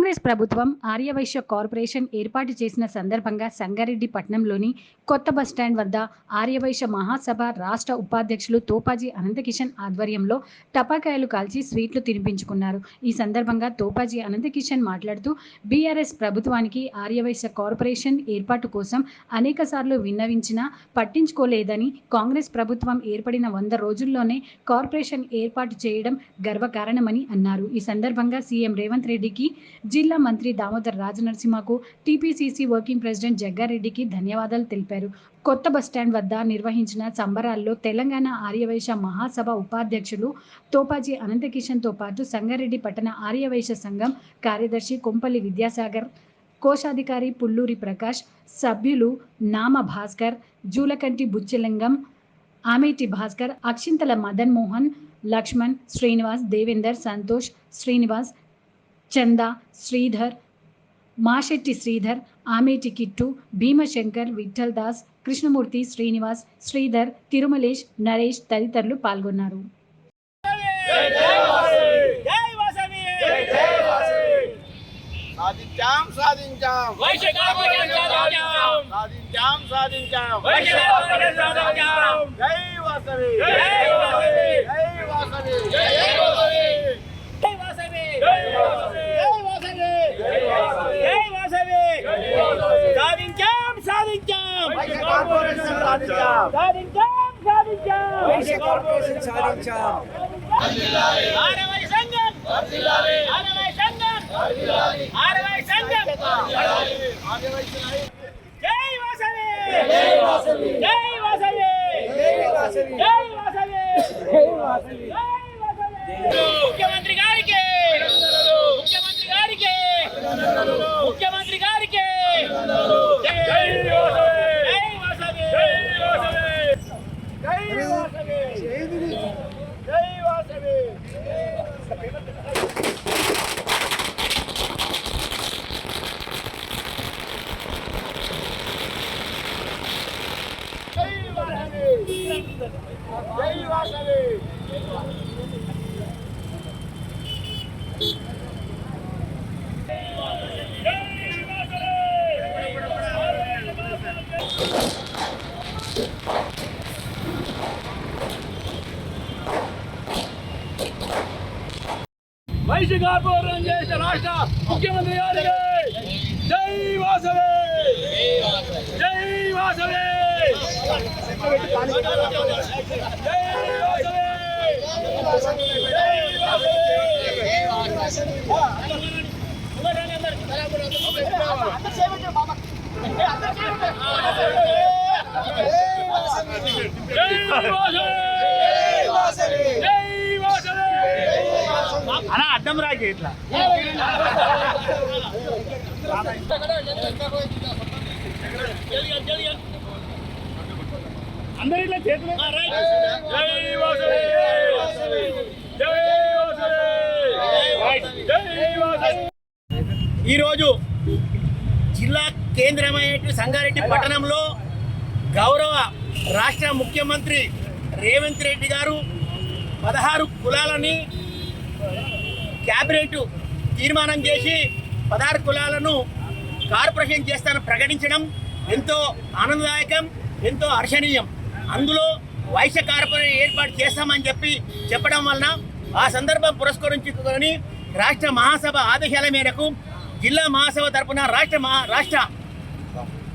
కాంగ్రెస్ ప్రభుత్వం ఆర్యవైశ్య కార్పొరేషన్ ఏర్పాటు చేసిన సందర్భంగా సంగారెడ్డి పట్టణంలోని కొత్త బస్టాండ్ వద్ద ఆర్యవైశ్య మహాసభ రాష్ట్ర ఉపాధ్యక్షులు తోపాజీ అనంతకిషన్ ఆధ్వర్యంలో టపాకాయలు కాల్చి స్వీట్లు తినిపించుకున్నారు. ఈ సందర్భంగా తోపాజీ అనంతకిషన్ మాట్లాడుతూ బీఆర్ఎస్ ప్రభుత్వానికి ఆర్యవైశ్య కార్పొరేషన్ ఏర్పాటు కోసం అనేకసార్లు విన్నవించినా పట్టించుకోలేదని, కాంగ్రెస్ ప్రభుత్వం ఏర్పడిన 100 రోజుల్లోనే కార్పొరేషన్ ఏర్పాటు చేయడం గర్వకారణమని అన్నారు. ఈ సందర్భంగా సీఎం రేవంత్ రెడ్డికి, జిల్లా మంత్రి దామోదర్ రాజనరసింహకు, టీపీసీసీ వర్కింగ్ ప్రెసిడెంట్ జగ్గారెడ్డికి ధన్యవాదాలు తెలిపారు. కొత్త బస్టాండ్ వద్ద నిర్వహించిన సంబరాల్లో తెలంగాణ ఆర్యవైశ్య మహాసభ ఉపాధ్యక్షులు తోపాజీ అనంతకిషన్తో పాటు సంగారెడ్డి పట్టణ ఆర్యవైశ్య సంఘం కార్యదర్శి కొంపల్లి విద్యాసాగర్, కోశాధికారి పుల్లూరి ప్రకాష్, సభ్యులు నామ భాస్కర్, జూలకంటి బుచ్చలింగం, ఆమేటి భాస్కర్, అక్షింతల మదన్ మోహన్, లక్ష్మణ్, శ్రీనివాస్, దేవేందర్, సంతోష్, శ్రీనివాస్, చందా, శ్రీధర్, మాశెట్టి శ్రీధర్, ఆమేటి కిట్టు, భీమశంకర్, విఠల్ దాస్, కృష్ణమూర్తి, శ్రీనివాస్, శ్రీధర్, తిరుమలేష్, నరేష్ తదితరులు పాల్గొన్నారు. ముఖ్యమంత్రి గారికి ముఖ్యమంత్రి గారికి ముఖ్యమంత్రి గారికి వైశ్య కార్పొరేషన్ చేసిన రాష్ట్ర ముఖ్యమంత్రి గారికి జై వాసవి, జై వాసవి, అలా అడ్డం రాకి ఇట్లా అందరూ ఇట్లా చేతులు. ఈరోజు జిల్లా కేంద్రమైన సంగారెడ్డి పట్టణంలో గౌరవ రాష్ట్ర ముఖ్యమంత్రి రేవంత్ రెడ్డి గారు 16 కులాలని క్యాబినెట్ తీర్మానం చేసి 16 కులాలను కార్పొరేషన్ చేస్తానని ప్రకటించడం ఎంతో ఆనందదాయకం, ఎంతో హర్షణీయం. అందులో వైశ్య కార్పొరేషన్ ఏర్పాటు చేస్తామని చెప్పడం వలన ఆ సందర్భం పురస్కరించుకొని రాష్ట్ర మహాసభ ఆదేశాల మేరకు జిల్లా మహాసభ తరఫున రాష్ట్ర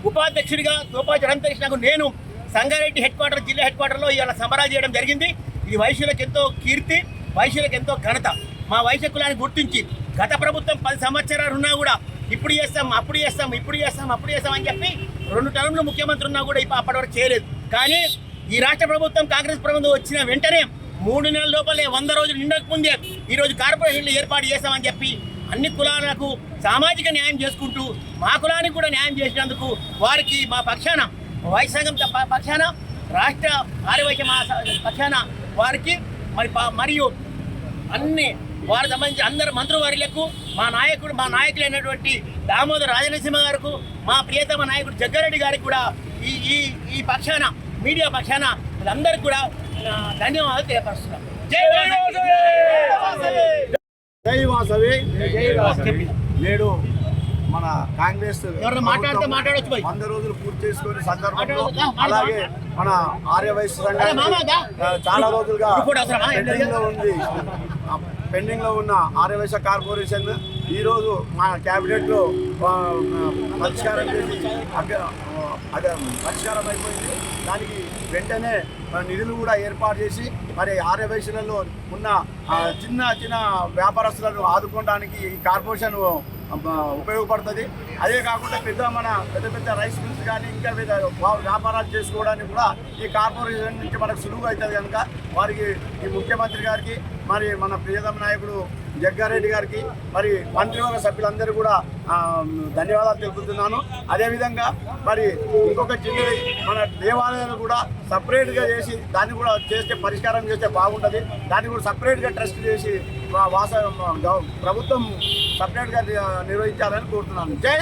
ఉపాధ్యక్షుడిగా తోపాజీ అనంతకిషన్కు నేను సంగారెడ్డి జిల్లా హెడ్ క్వార్టర్లో ఇవాళ సంబరాలు చేయడం జరిగింది. ఇది వైశ్యులకు ఎంతో కీర్తి, వైశ్యులకు ఎంతో ఘనత. మా వైశ్య కులాన్ని గుర్తించి గత ప్రభుత్వం 10 సంవత్సరాలు ఉన్నా కూడా ఇప్పుడు చేస్తాం అప్పుడు చేస్తాం అని చెప్పి 2 టర్మ్లు ముఖ్యమంత్రి ఉన్నా కూడా అప్పటివరకు చేయలేదు. కానీ ఈ రాష్ట్ర ప్రభుత్వం కాంగ్రెస్ ప్రభుత్వం వచ్చిన వెంటనే 3 నెలల లోపలే 100 రోజులు నిండక ముందే ఈరోజు కార్పొరేషన్లు ఏర్పాటు చేస్తామని చెప్పి అన్ని కులాలకు సామాజిక న్యాయం చేసుకుంటూ మా కులానికి కూడా న్యాయం చేసినందుకు వారికి మా పక్షాన వైశ్య సంఘం పక్షాన రాష్ట్ర ఆర్యవైశ్య పక్షాన వారికి మరియు అన్ని వారికి సంబంధించి అందరు మంత్రివర్యులకు మా నాయకులైనటువంటి దామోదర్ రాజనరసింహ గారికి, మా ప్రియతమ నాయకుడు జగ్గారెడ్డి గారికి కూడా ఈ పక్షాన మీడియా పక్షాన అందరికీ కూడా ధన్యవాదాలు తెలియపరుస్తున్నాం. జై వాసవి. నేడు మన కాంగ్రెస్ ఎవరైనా మాట్లాడితే మాట్లాడొచ్చు పోయి. 100 రోజులు పూర్తి చేసుకునే సందర్భంలో మాట్లాడొద్దా? అలాగే మన ఆర్యవైశ్య సంఘానికి చాలా రోజులుగా పెండింగ్ లో ఉన్న ఆర్యవైశ్య కార్పొరేషన్ ఈరోజు మా క్యాబినెట్లో పరిష్కారం చేసి పరిష్కారం అయిపోయింది. దానికి వెంటనే నిధులు కూడా ఏర్పాటు చేసి మరి ఆర్యవైశ్యులలో ఉన్న చిన్న చిన్న వ్యాపారస్తులను ఆదుకోవడానికి ఈ కార్పొరేషన్ ఉపయోగపడుతుంది. అదే కాకుండా పెద్ద పెద్ద రైస్ మిల్స్ కానీ ఇంకా వ్యాపారాలు చేసుకోవడానికి కూడా ఈ కార్పొరేషన్ నుంచి మనకు సులువు అవుతుంది కనుక వారికి ఈ ముఖ్యమంత్రి గారికి మరి మన ప్రియతమ నాయకుడు జగ్గారెడ్డి గారికి మరి మంత్రివర్గ సభ్యులందరూ కూడా ధన్యవాదాలు తెలుపుతున్నాను. అదేవిధంగా మరి ఇంకొక చిన్నది మన దేవాలయాలు కూడా సపరేట్గా చేసి దాన్ని కూడా చేస్తే పరిష్కారం చేస్తే బాగుంటుంది. దాన్ని కూడా సపరేట్గా ట్రస్ట్ చేసి ప్రభుత్వం సపరేట్గా నిర్వహించాలని కోరుతున్నాను. జై